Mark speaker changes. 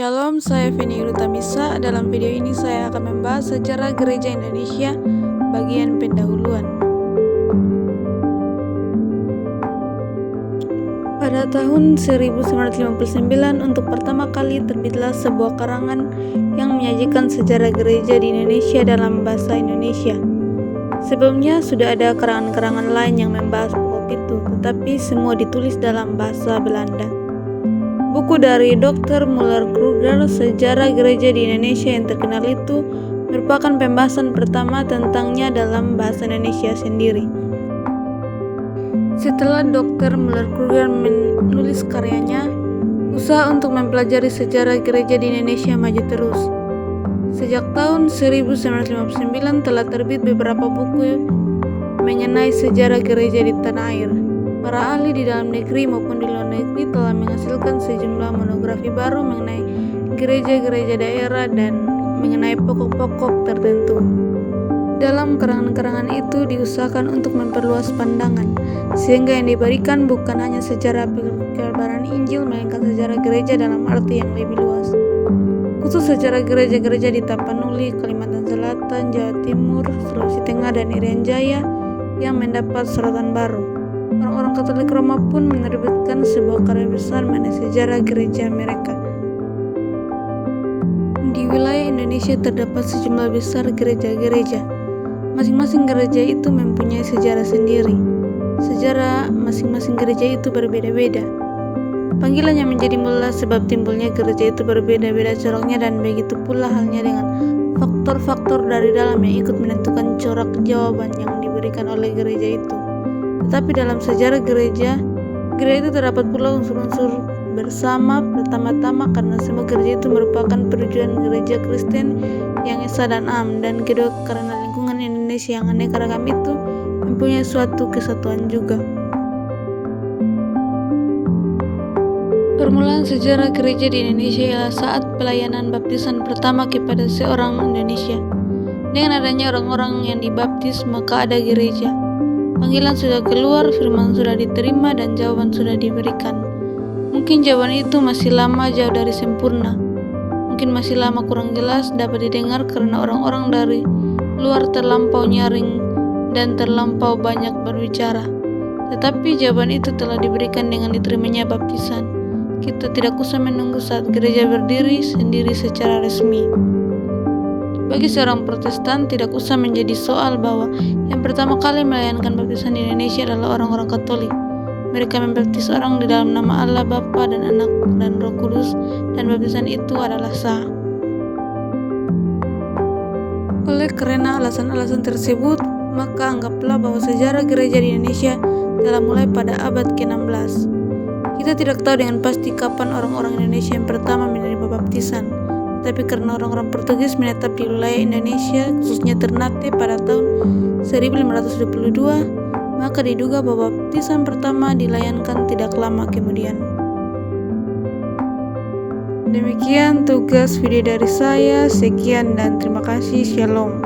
Speaker 1: Shalom, saya Feni Rutamisa. Dalam video ini saya akan membahas sejarah gereja Indonesia bagian pendahuluan. Pada tahun 1959 untuk pertama kali terbitlah sebuah karangan yang menyajikan sejarah gereja di Indonesia dalam bahasa Indonesia. Sebelumnya sudah ada karangan-karangan lain yang membahas pokok itu, tetapi semua ditulis dalam bahasa Belanda. Buku dari Dr. Müller-Kruger, Sejarah Gereja di Indonesia yang terkenal itu, merupakan pembahasan pertama tentangnya dalam bahasa Indonesia sendiri. Setelah Dr. Müller-Kruger menulis karyanya, usaha untuk mempelajari sejarah gereja di Indonesia maju terus. Sejak tahun 1959 telah terbit beberapa buku mengenai sejarah gereja di tanah air. Para ahli di dalam negeri maupun di luar negeri telah menghasilkan sejumlah monografi baru mengenai gereja-gereja daerah dan mengenai pokok-pokok tertentu. Dalam karangan-karangan itu diusahakan untuk memperluas pandangan, sehingga yang diberikan bukan hanya sejarah perkabaran Injil, melainkan sejarah gereja dalam arti yang lebih luas. Khusus sejarah gereja-gereja di Tapanuli, Kalimantan Selatan, Jawa Timur, Sulawesi Tengah, dan Irian Jaya yang mendapat sorotan baru. Orang-orang Katolik Roma pun menerbitkan sebuah karya besar mengenai sejarah gereja mereka. Di wilayah Indonesia terdapat sejumlah besar gereja-gereja. Masing-masing gereja itu mempunyai sejarah sendiri. Sejarah masing-masing gereja itu berbeda-beda. Panggilan yang menjadi mula sebab timbulnya gereja itu berbeda-beda coraknya, dan begitu pula halnya dengan faktor-faktor dari dalam yang ikut menentukan corak jawaban yang diberikan oleh gereja itu. Tetapi dalam sejarah gereja itu terdapat pula unsur-unsur bersama. Pertama-tama karena semua gereja itu merupakan perwujudan gereja Kristen yang esa dan am, dan kedua karena lingkungan Indonesia yang aneka ragam itu mempunyai suatu kesatuan juga. Permulaan sejarah gereja di Indonesia ialah saat pelayanan baptisan pertama kepada seorang Indonesia. Dengan adanya orang-orang yang dibaptis, maka ada gereja. Panggilan sudah keluar, firman sudah diterima, dan jawaban sudah diberikan. Mungkin jawaban itu masih lama jauh dari sempurna. Mungkin masih lama kurang jelas dapat didengar karena orang-orang dari luar terlampau nyaring dan terlampau banyak berbicara. Tetapi jawaban itu telah diberikan dengan diterimanya baptisan. Kita tidak usah menunggu saat gereja berdiri sendiri secara resmi. Bagi seorang Protestan, tidak usah menjadi soal bahwa yang pertama kali melayankan baptisan di Indonesia adalah orang-orang Katolik. Mereka membaptis orang di dalam nama Allah Bapa dan Anak dan Roh Kudus, dan baptisan itu adalah sah. Oleh karena alasan-alasan tersebut, maka anggaplah bahwa sejarah gereja di Indonesia telah mulai pada abad ke-16. Kita tidak tahu dengan pasti kapan orang-orang Indonesia yang pertama menerima baptisan, tapi karena orang-orang Portugis menetap di wilayah Indonesia, khususnya Ternate pada tahun 1522, maka diduga bahwa baptisan pertama dilayankan tidak lama kemudian. Demikian tugas video dari saya, sekian dan terima kasih, shalom.